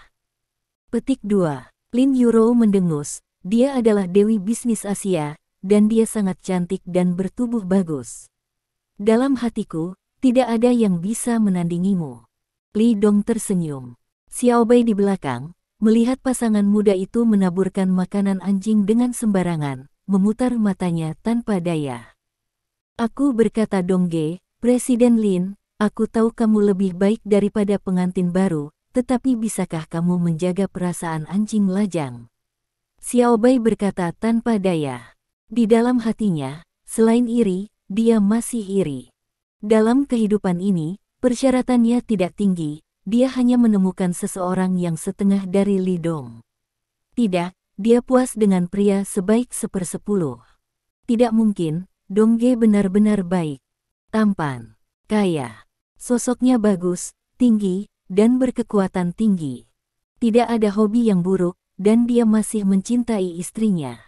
Petik 2. Lin Yurou mendengus. Dia adalah dewi bisnis Asia, dan dia sangat cantik dan bertubuh bagus. Dalam hatiku, tidak ada yang bisa menandingimu. Li Dong tersenyum. Xiao Bai di belakang, melihat pasangan muda itu menaburkan makanan anjing dengan sembarangan, memutar matanya tanpa daya. Aku berkata Dongge, Presiden Lin, aku tahu kamu lebih baik daripada pengantin baru, tetapi bisakah kamu menjaga perasaan anjing lajang? Xiao Bai berkata tanpa daya. Di dalam hatinya, selain iri, dia masih iri. Dalam kehidupan ini, persyaratannya tidak tinggi, dia hanya menemukan seseorang yang setengah dari Li Dong. Tidak, dia puas dengan pria sebaik 1/10. Tidak mungkin, Dongge benar-benar baik. Tampan, kaya, sosoknya bagus, tinggi, dan berkekuatan tinggi. Tidak ada hobi yang buruk, dan dia masih mencintai istrinya.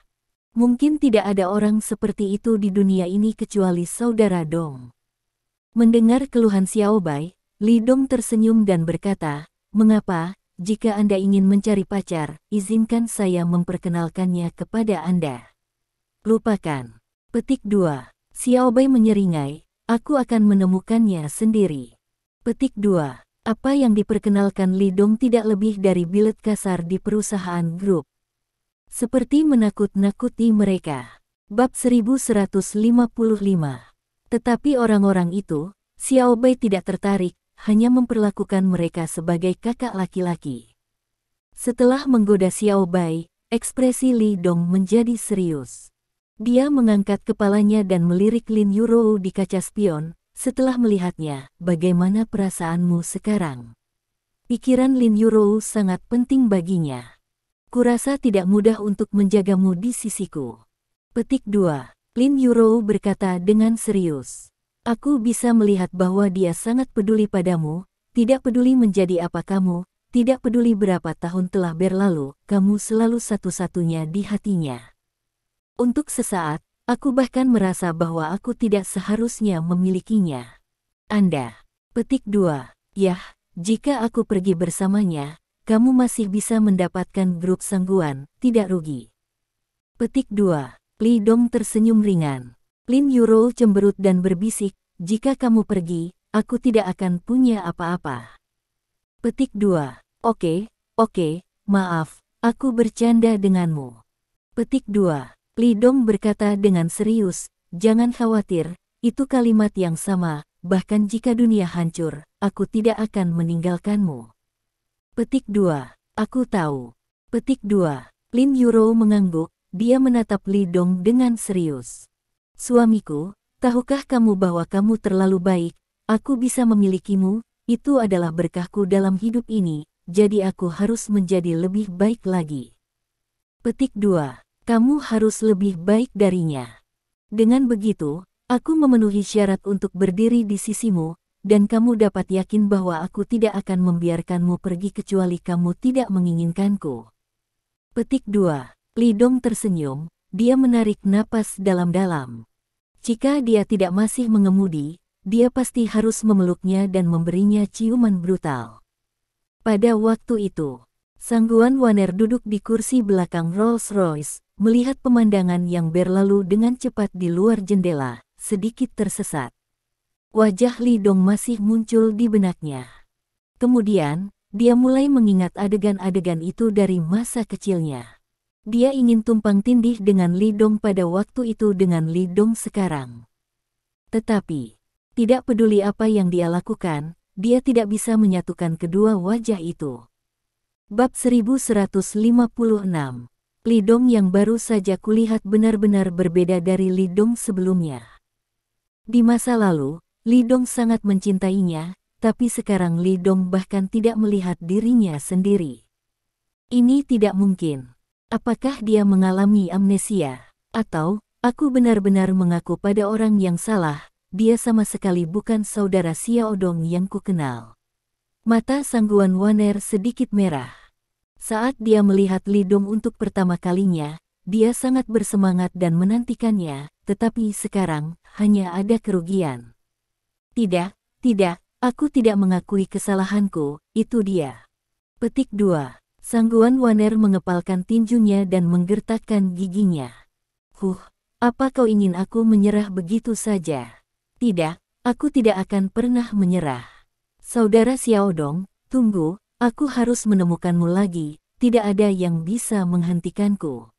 Mungkin tidak ada orang seperti itu di dunia ini kecuali saudara Dong. Mendengar keluhan Xiao Bai, Li Dong tersenyum dan berkata, "Mengapa, jika Anda ingin mencari pacar, izinkan saya memperkenalkannya kepada Anda." Lupakan. Petik 2. Xiao Bai menyeringai, "Aku akan menemukannya sendiri." Petik 2. Apa yang diperkenalkan Li Dong tidak lebih dari bilet kasar di perusahaan grup. Seperti menakut-nakuti mereka. Bab 1155. Tetapi orang-orang itu, Xiao Bai tidak tertarik, hanya memperlakukan mereka sebagai kakak laki-laki. Setelah menggoda Xiao Bai, ekspresi Li Dong menjadi serius. Dia mengangkat kepalanya dan melirik Lin Yurou di kaca spion. Setelah melihatnya, "Bagaimana perasaanmu sekarang?" Pikiran Lin Yurou sangat penting baginya. "Kurasa tidak mudah untuk menjagamu di sisiku." Petik 2. Lin Yurou berkata dengan serius. "Aku bisa melihat bahwa dia sangat peduli padamu, tidak peduli menjadi apa kamu, tidak peduli berapa tahun telah berlalu, kamu selalu satu-satunya di hatinya. Untuk sesaat, aku bahkan merasa bahwa aku tidak seharusnya memilikinya. Anda." Petik 2. "Yah, jika aku pergi bersamanya, kamu masih bisa mendapatkan grup sangguan, tidak rugi." Petik 2. Li Dong tersenyum ringan. Lin Yurou cemberut dan berbisik, "Jika kamu pergi, aku tidak akan punya apa-apa." Petik 2. Oke, maaf, aku bercanda denganmu." Petik 2. Li Dong berkata dengan serius, "Jangan khawatir, itu kalimat yang sama, bahkan jika dunia hancur, aku tidak akan meninggalkanmu." Petik 2. Aku tahu. Petik 2. Lin Yurou mengangguk, dia menatap Li Dong dengan serius. "Suamiku, tahukah kamu bahwa kamu terlalu baik, aku bisa memilikimu, itu adalah berkahku dalam hidup ini, jadi aku harus menjadi lebih baik lagi." Petik 2. Kamu harus lebih baik darinya. Dengan begitu, aku memenuhi syarat untuk berdiri di sisimu, dan kamu dapat yakin bahwa aku tidak akan membiarkanmu pergi kecuali kamu tidak menginginkanku. Petik 2. Li Dong tersenyum, dia menarik napas dalam-dalam. Jika dia tidak masih mengemudi, dia pasti harus memeluknya dan memberinya ciuman brutal. Pada waktu itu, Sangguan Waner duduk di kursi belakang Rolls-Royce, melihat pemandangan yang berlalu dengan cepat di luar jendela, sedikit tersesat. Wajah Li Dong masih muncul di benaknya. Kemudian, dia mulai mengingat adegan-adegan itu dari masa kecilnya. Dia ingin tumpang tindih dengan Li Dong pada waktu itu dengan Li Dong sekarang. Tetapi, tidak peduli apa yang dia lakukan, dia tidak bisa menyatukan kedua wajah itu. Bab 1156. Li Dong yang baru saja kulihat benar-benar berbeda dari Li Dong sebelumnya. Di masa lalu, Li Dong sangat mencintainya, tapi sekarang Li Dong bahkan tidak melihat dirinya sendiri. Ini tidak mungkin. Apakah dia mengalami amnesia? Atau, aku benar-benar mengaku pada orang yang salah, dia sama sekali bukan saudara Xiao Dong yang kukenal. Mata Sangguan Waner sedikit merah. Saat dia melihat Li Dong untuk pertama kalinya, dia sangat bersemangat dan menantikannya, tetapi sekarang, hanya ada kerugian. Tidak, aku tidak mengakui kesalahanku, itu dia. Petik 2. Sangguan Waner mengepalkan tinjunya dan menggertakkan giginya. Apa kau ingin aku menyerah begitu saja? Tidak, aku tidak akan pernah menyerah. Saudara Xiaodong, tunggu, aku harus menemukanmu lagi, tidak ada yang bisa menghentikanku.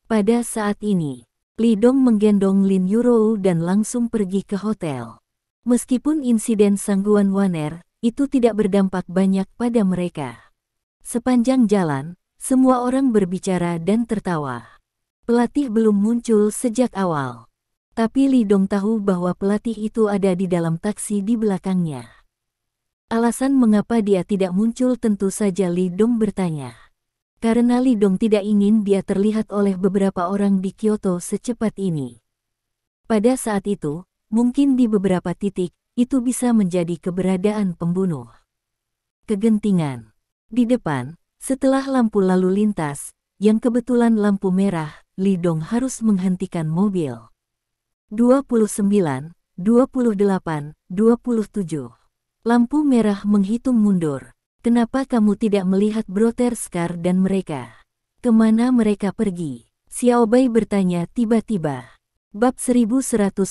Pada saat ini, Li Dong menggendong Lin Yurou dan langsung pergi ke hotel. Meskipun insiden Sangguan Waner, itu tidak berdampak banyak pada mereka. Sepanjang jalan, semua orang berbicara dan tertawa. Pelatih belum muncul sejak awal. Tapi Li Dong tahu bahwa pelatih itu ada di dalam taksi di belakangnya. Alasan mengapa dia tidak muncul tentu saja Li Dong bertanya. Karena Li Dong tidak ingin dia terlihat oleh beberapa orang di Kyoto secepat ini. Pada saat itu, mungkin di beberapa titik, itu bisa menjadi keberadaan pembunuh. Kegentingan. Di depan, setelah lampu lalu lintas, yang kebetulan lampu merah, Li Dong harus menghentikan mobil. 29, 28, 27. Lampu merah menghitung mundur. Kenapa kamu tidak melihat Brother Scar dan mereka? Kemana mereka pergi? Xiao Bai bertanya tiba-tiba. Bab 1157.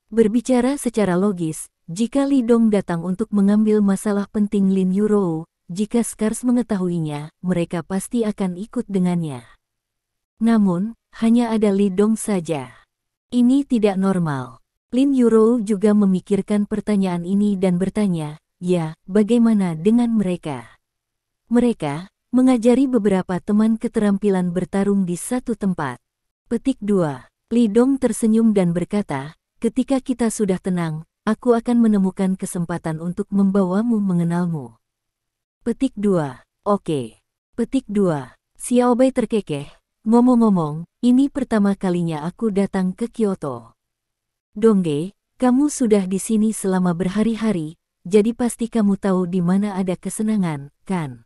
Berbicara secara logis, jika Li Dong datang untuk mengambil masalah penting Lin Yurou, jika Scars mengetahuinya, mereka pasti akan ikut dengannya. Namun, hanya ada Li Dong saja. Ini tidak normal. Lin Yurou juga memikirkan pertanyaan ini dan bertanya, ya, bagaimana dengan mereka? Mereka mengajari beberapa teman keterampilan bertarung di satu tempat. Petik 2. Li Dong tersenyum dan berkata, ketika kita sudah tenang, aku akan menemukan kesempatan untuk membawamu mengenalmu. Petik 2. Oke. Petik 2. Xiao Bai terkekeh. Ngomong-ngomong, ini pertama kalinya aku datang ke Kyoto. Dongge, kamu sudah di sini selama berhari-hari, jadi pasti kamu tahu di mana ada kesenangan, kan?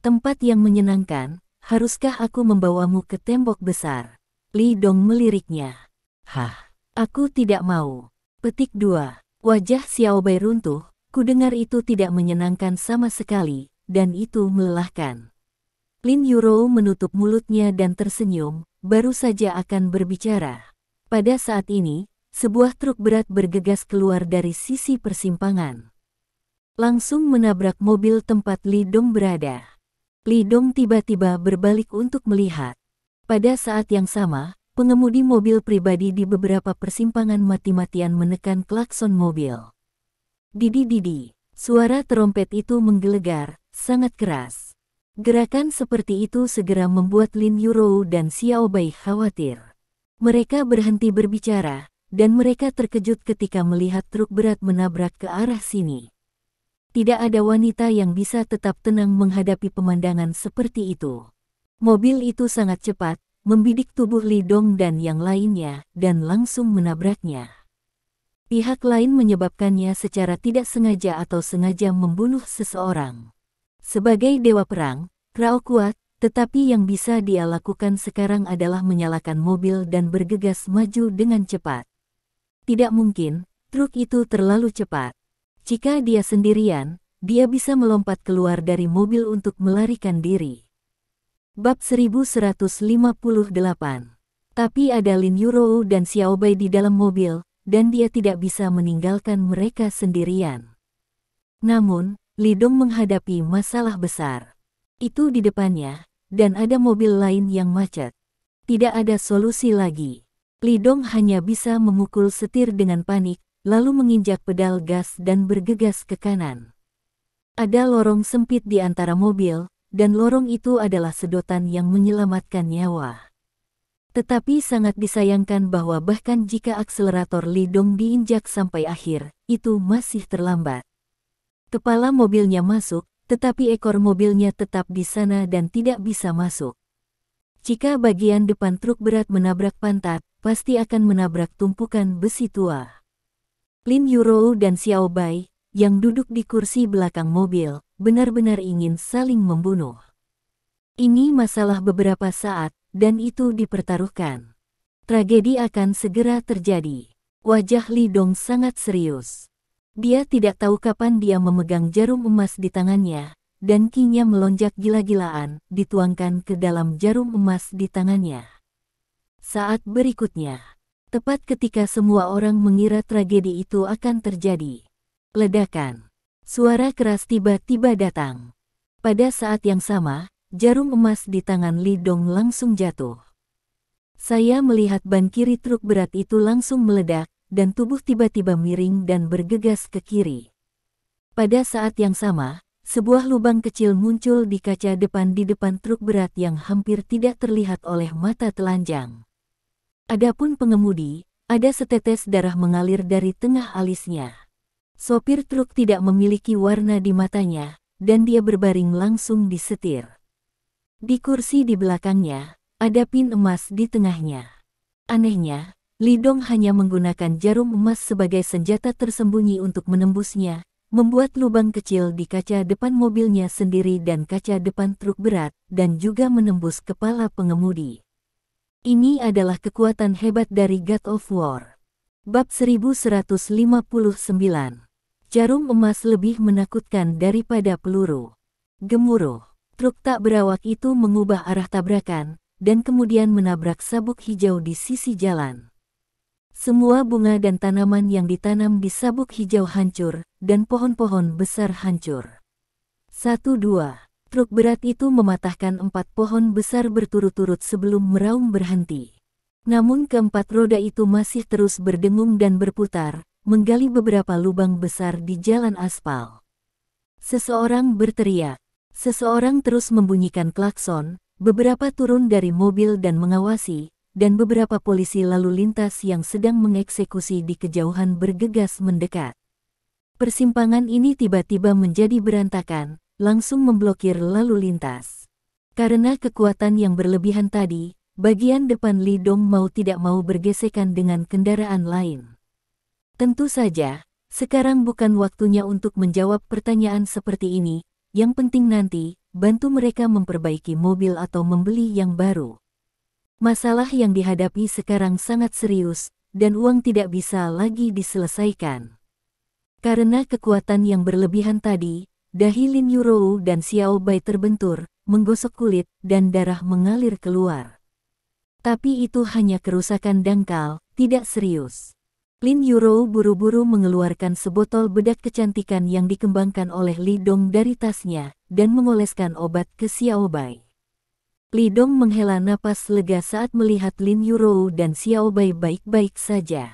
Tempat yang menyenangkan, haruskah aku membawamu ke tembok besar? Li Dong meliriknya. Hah, aku tidak mau. Petik 2. Wajah Xiao Bai runtuh, kudengar itu tidak menyenangkan sama sekali, dan itu melelahkan. Lin Yurou menutup mulutnya dan tersenyum, baru saja akan berbicara. Pada saat ini, sebuah truk berat bergegas keluar dari sisi persimpangan. Langsung menabrak mobil tempat Li Dong berada. Li Dong tiba-tiba berbalik untuk melihat. Pada saat yang sama, pengemudi mobil pribadi di beberapa persimpangan mati-matian menekan klakson mobil. Didi-didi, suara trompet itu menggelegar, sangat keras. Gerakan seperti itu segera membuat Lin Yurou dan Xiao Bai khawatir. Mereka berhenti berbicara, dan mereka terkejut ketika melihat truk berat menabrak ke arah sini. Tidak ada wanita yang bisa tetap tenang menghadapi pemandangan seperti itu. Mobil itu sangat cepat, membidik tubuh Li Dong dan yang lainnya, dan langsung menabraknya. Pihak lain menyebabkannya secara tidak sengaja atau sengaja membunuh seseorang. Sebagai dewa perang, Rao kuat, tetapi yang bisa dia lakukan sekarang adalah menyalakan mobil dan bergegas maju dengan cepat. Tidak mungkin, truk itu terlalu cepat. Jika dia sendirian, dia bisa melompat keluar dari mobil untuk melarikan diri. Bab 1158. Tapi ada Lin Yurou dan Xiao Bai di dalam mobil, dan dia tidak bisa meninggalkan mereka sendirian. Namun, Li Dong menghadapi masalah besar. Itu di depannya, dan ada mobil lain yang macet. Tidak ada solusi lagi. Li Dong hanya bisa memukul setir dengan panik, lalu menginjak pedal gas dan bergegas ke kanan. Ada lorong sempit di antara mobil, dan lorong itu adalah sedotan yang menyelamatkan nyawa. Tetapi sangat disayangkan bahwa bahkan jika akselerator Li Dong diinjak sampai akhir, itu masih terlambat. Kepala mobilnya masuk, tetapi ekor mobilnya tetap di sana dan tidak bisa masuk. Jika bagian depan truk berat menabrak pantat, pasti akan menabrak tumpukan besi tua. Lin Yurou dan Xiao Bai, yang duduk di kursi belakang mobil, benar-benar ingin saling membunuh. Ini masalah beberapa saat, dan itu dipertaruhkan. Tragedi akan segera terjadi. Wajah Li Dong sangat serius. Dia tidak tahu kapan dia memegang jarum emas di tangannya, dan kinya melonjak gila-gilaan, dituangkan ke dalam jarum emas di tangannya. Saat berikutnya, Tepat ketika semua orang mengira tragedi itu akan terjadi. Ledakan. Suara keras tiba-tiba datang. Pada saat yang sama, jarum emas di tangan Li Dong langsung jatuh. Saya melihat ban kiri truk berat itu langsung meledak, dan tubuh tiba-tiba miring dan bergegas ke kiri. Pada saat yang sama, sebuah lubang kecil muncul di kaca depan di depan truk berat yang hampir tidak terlihat oleh mata telanjang. Adapun pengemudi, ada setetes darah mengalir dari tengah alisnya. Sopir truk tidak memiliki warna di matanya, dan dia berbaring langsung di setir. Di kursi di belakangnya, ada pin emas di tengahnya. Anehnya, Li Dong hanya menggunakan jarum emas sebagai senjata tersembunyi untuk menembusnya, membuat lubang kecil di kaca depan mobilnya sendiri dan kaca depan truk berat, dan juga menembus kepala pengemudi. Ini adalah kekuatan hebat dari God of War. Bab 1159. Jarum emas lebih menakutkan daripada peluru. Gemuruh. Truk tak berawak itu mengubah arah tabrakan, dan kemudian menabrak sabuk hijau di sisi jalan. Semua bunga dan tanaman yang ditanam di sabuk hijau hancur, dan pohon-pohon besar hancur. 1-2. Truk berat itu mematahkan 4 pohon besar berturut-turut sebelum meraung berhenti. Namun keempat roda itu masih terus berdengung dan berputar, menggali beberapa lubang besar di jalan aspal. Seseorang berteriak. Seseorang terus membunyikan klakson, beberapa turun dari mobil dan mengawasi, dan beberapa polisi lalu lintas yang sedang mengeksekusi di kejauhan bergegas mendekat. Persimpangan ini tiba-tiba menjadi berantakan, langsung memblokir lalu lintas. Karena kekuatan yang berlebihan tadi, bagian depan Li Dong mau tidak mau bergesekan dengan kendaraan lain. Tentu saja, sekarang bukan waktunya untuk menjawab pertanyaan seperti ini, yang penting nanti, bantu mereka memperbaiki mobil atau membeli yang baru. Masalah yang dihadapi sekarang sangat serius, dan uang tidak bisa lagi diselesaikan. Karena kekuatan yang berlebihan tadi, dahi Lin Yurou dan Xiao Bai terbentur, menggosok kulit, dan darah mengalir keluar. Tapi itu hanya kerusakan dangkal, tidak serius. Lin Yurou buru-buru mengeluarkan sebotol bedak kecantikan yang dikembangkan oleh Li Dong dari tasnya, dan mengoleskan obat ke Xiao Bai. Li Dong menghela napas lega saat melihat Lin Yurou dan Xiao Bai baik-baik saja.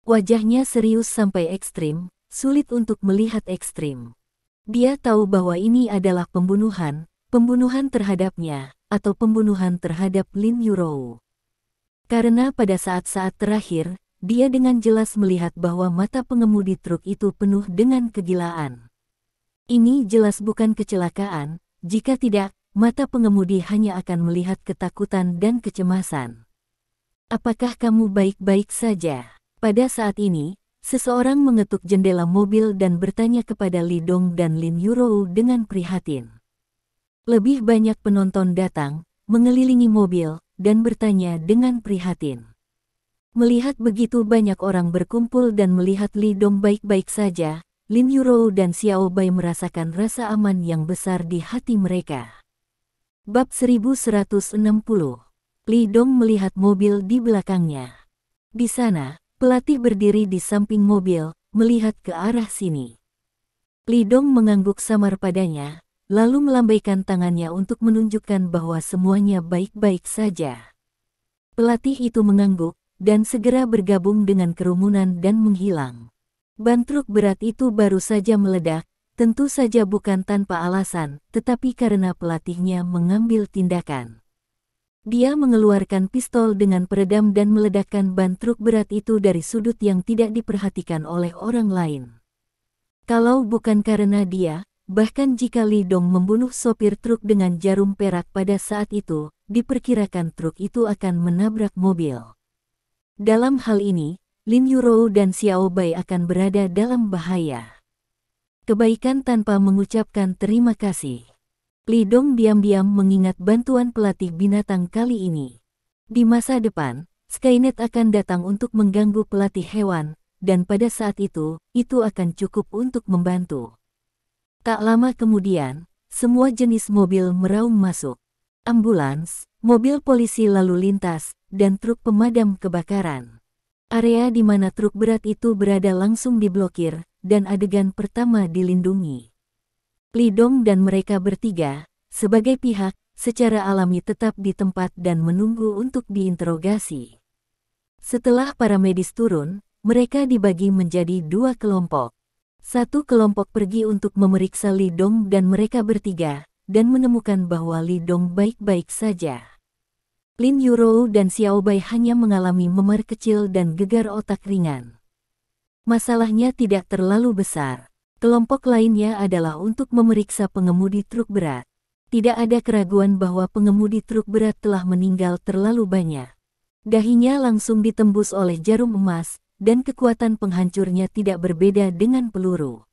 Wajahnya serius sampai ekstrim, sulit untuk melihat ekstrim. Dia tahu bahwa ini adalah pembunuhan terhadapnya, atau pembunuhan terhadap Lin Yurou. Karena pada saat-saat terakhir, dia dengan jelas melihat bahwa mata pengemudi truk itu penuh dengan kegilaan. Ini jelas bukan kecelakaan, jika tidak, mata pengemudi hanya akan melihat ketakutan dan kecemasan. Apakah kamu baik-baik saja? Pada saat ini, seseorang mengetuk jendela mobil dan bertanya kepada Li Dong dan Lin Yurou dengan prihatin. Lebih banyak penonton datang, mengelilingi mobil, dan bertanya dengan prihatin. Melihat begitu banyak orang berkumpul dan melihat Li Dong baik-baik saja, Lin Yurou dan Xiao Bai merasakan rasa aman yang besar di hati mereka. Bab 1160. Li Dong melihat mobil di belakangnya. Di sana, pelatih berdiri di samping mobil, melihat ke arah sini. Li Dong mengangguk samar padanya, lalu melambaikan tangannya untuk menunjukkan bahwa semuanya baik-baik saja. Pelatih itu mengangguk, dan segera bergabung dengan kerumunan dan menghilang. Ban truk berat itu baru saja meledak, tentu saja bukan tanpa alasan, tetapi karena pelatihnya mengambil tindakan. Dia mengeluarkan pistol dengan peredam dan meledakkan ban truk berat itu dari sudut yang tidak diperhatikan oleh orang lain. Kalau bukan karena dia, bahkan jika Li Dong membunuh sopir truk dengan jarum perak pada saat itu, diperkirakan truk itu akan menabrak mobil. Dalam hal ini, Lin Yurou dan Xiao Bai akan berada dalam bahaya. Kebaikan tanpa mengucapkan terima kasih. Li Dong diam-diam mengingat bantuan pelatih binatang kali ini. Di masa depan, Skynet akan datang untuk mengganggu pelatih hewan, dan pada saat itu akan cukup untuk membantu. Tak lama kemudian, semua jenis mobil meraung masuk. Ambulans, mobil polisi lalu lintas, dan truk pemadam kebakaran. Area di mana truk berat itu berada langsung diblokir, dan adegan pertama dilindungi. Li Dong dan mereka bertiga, sebagai pihak, secara alami tetap di tempat dan menunggu untuk diinterogasi. Setelah para medis turun, mereka dibagi menjadi dua kelompok. Satu kelompok pergi untuk memeriksa Li Dong dan mereka bertiga, dan menemukan bahwa Li Dong baik-baik saja. Lin Yurou dan Xiao Bai hanya mengalami memar kecil dan gegar otak ringan. Masalahnya tidak terlalu besar. Kelompok lainnya adalah untuk memeriksa pengemudi truk berat. Tidak ada keraguan bahwa pengemudi truk berat telah meninggal terlalu banyak. Dahinya langsung ditembus oleh jarum emas, dan kekuatan penghancurnya tidak berbeda dengan peluru.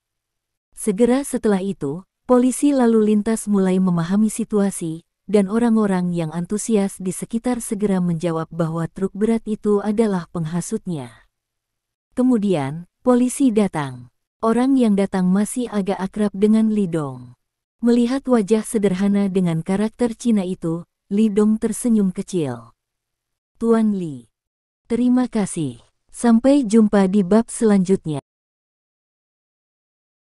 Segera setelah itu, polisi lalu lintas mulai memahami situasi, dan orang-orang yang antusias di sekitar segera menjawab bahwa truk berat itu adalah penghasutnya. Kemudian, polisi datang. Orang yang datang masih agak akrab dengan Li Dong. Melihat wajah sederhana dengan karakter Cina itu, Li Dong tersenyum kecil. Tuan Li, terima kasih. Sampai jumpa di bab selanjutnya.